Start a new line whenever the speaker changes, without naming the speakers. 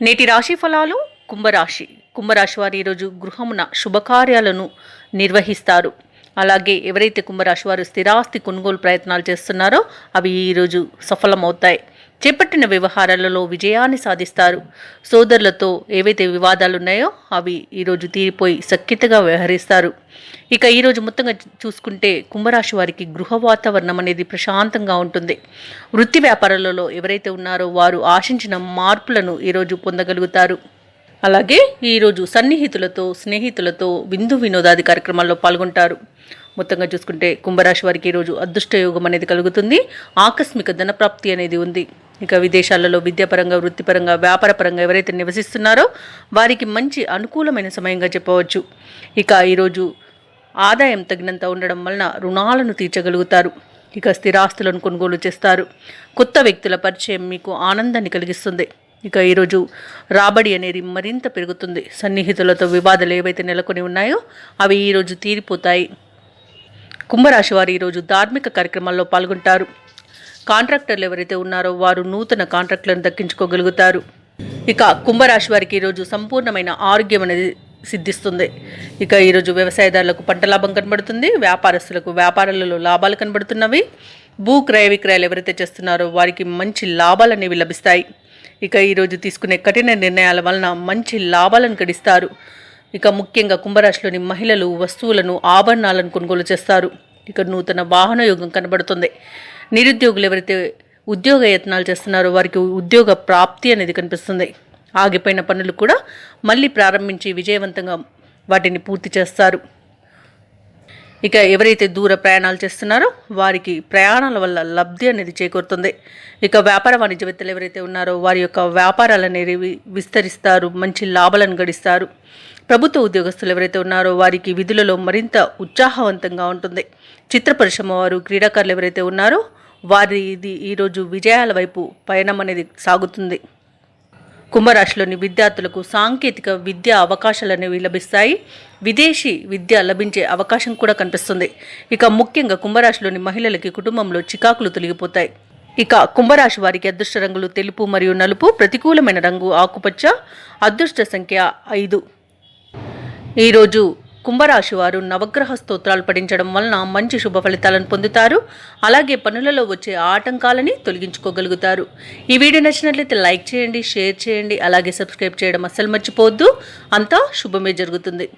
నేటి రాశి ఫలాలు. కుంభరాశి వారు ఈరోజు గృహమున శుభకార్యాలను నిర్వహిస్తారు. అలాగే ఎవరైతే కుంభరాశి వారు స్థిరాస్తి కొనుగోలు ప్రయత్నాలు చేస్తున్నారో అవి ఈరోజు సఫలమవుతాయి. చేపట్టిన వ్యవహారాలలో విజయాన్ని సాధిస్తారు. సోదరులతో ఏవైతే వివాదాలు ఉన్నాయో అవి ఈరోజు తీరిపోయి సఖ్యతగా వ్యవహరిస్తారు. ఇక ఈరోజు మొత్తంగా చూసుకుంటే కుంభరాశి వారికి గృహ వాతావరణం అనేది ప్రశాంతంగా ఉంటుంది. వృత్తి వ్యాపారాలలో ఎవరైతే ఉన్నారో వారు ఆశించిన మార్పులను ఈరోజు పొందగలుగుతారు. అలాగే ఈరోజు సన్నిహితులతో స్నేహితులతో విందు వినోదాది కార్యక్రమాల్లో పాల్గొంటారు. మొత్తంగా చూసుకుంటే కుంభరాశి వారికి ఈరోజు అదృష్ట యోగం అనేది కలుగుతుంది. ఆకస్మిక ధనప్రాప్తి అనేది ఉంది. ఇక విదేశాలలో విద్యాపరంగా వృత్తిపరంగా వ్యాపారపరంగా ఎవరైతే నివసిస్తున్నారో వారికి మంచి అనుకూలమైన సమయంగా చెప్పవచ్చు. ఇక ఈరోజు ఆదాయం తగినంత ఉండడం వలన రుణాలను తీర్చగలుగుతారు. ఇక స్థిరాస్తులను కొనుగోలు చేస్తారు. కొత్త వ్యక్తుల పరిచయం మీకు ఆనందాన్ని కలిగిస్తుంది. ఇక ఈరోజు రాబడి అనేది మరింత పెరుగుతుంది. సన్నిహితులతో వివాదాలు ఏవైతే నెలకొని ఉన్నాయో అవి ఈరోజు తీరిపోతాయి. కుంభరాశి వారు ఈరోజు ధార్మిక కార్యక్రమాల్లో పాల్గొంటారు. కాంట్రాక్టర్లు ఎవరైతే ఉన్నారో వారు నూతన కాంట్రాక్టులను దక్కించుకోగలుగుతారు. ఇక కుంభరాశి వారికి ఈరోజు సంపూర్ణమైన ఆరోగ్యం అనేది సిద్ధిస్తుంది. ఇక ఈరోజు వ్యవసాయదారులకు పంట లాభం కనబడుతుంది. వ్యాపారస్తులకు వ్యాపారాలలో లాభాలు కనబడుతున్నవి. భూ క్రయ విక్రయాలు ఎవరైతే చేస్తున్నారో వారికి మంచి లాభాలు అనేవి లభిస్తాయి. ఇక ఈరోజు తీసుకునే కఠిన నిర్ణయాల వలన మంచి లాభాలను గడిస్తారు. ఇక ముఖ్యంగా కుంభరాశిలోని మహిళలు వస్తువులను ఆభరణాలను కొనుగోలు చేస్తారు. ఇక నూతన వాహన యోగం కనబడుతుంది. నిరుద్యోగులు ఎవరైతే ఉద్యోగ యత్నాలు చేస్తున్నారో వారికి ఉద్యోగ ప్రాప్తి అనేది కనిపిస్తుంది. ఆగిపోయిన పనులు కూడా మళ్ళీ ప్రారంభించి విజయవంతంగా వాటిని పూర్తి చేస్తారు. ఇక ఎవరైతే దూర ప్రయాణాలు చేస్తున్నారో వారికి ప్రయాణాల వల్ల లబ్ధి అనేది చేకూరుతుంది. ఇక వ్యాపార వాణిజ్యవేత్తలు ఎవరైతే ఉన్నారో వారి యొక్క వ్యాపారాలు అనేవి విస్తరిస్తారు. మంచి లాభాలను గడిస్తారు. ప్రభుత్వ ఉద్యోగస్తులు ఎవరైతే ఉన్నారో వారికి విధులలో మరింత ఉత్సాహవంతంగా ఉంటుంది. చిత్ర పరిశ్రమ వారు క్రీడాకారులు ఎవరైతే ఉన్నారో వారిది ఈరోజు విజయాల వైపు పయనం అనేది సాగుతుంది. కుంభరాశిలోని విద్యార్థులకు సాంకేతిక విద్యా అవకాశాలు అనేవి లభిస్తాయి. విదేశీ విద్య లభించే అవకాశం కూడా కనిపిస్తుంది. ఇక ముఖ్యంగా కుంభరాశిలోని మహిళలకి కుటుంబంలో చికాకులు తొలగిపోతాయి. ఇక కుంభరాశి వారికి అదృష్ట రంగులు తెలుపు మరియు నలుపు. ప్రతికూలమైన రంగు ఆకుపచ్చ. అదృష్ట సంఖ్య 5. ఈరోజు కుంభరాశి వారు నవగ్రహ స్తోత్రాలు పఠించడం వలన మంచి శుభ ఫలితాలను పొందుతారు. అలాగే పనులలో వచ్చే ఆటంకాలని తొలగించుకోగలుగుతారు. ఈ వీడియో నచ్చినట్లయితే లైక్ చేయండి, షేర్ చేయండి, అలాగే సబ్స్క్రైబ్ చేయడం అస్సలు మర్చిపోవద్దు. అంతా శుభమే జరుగుతుంది.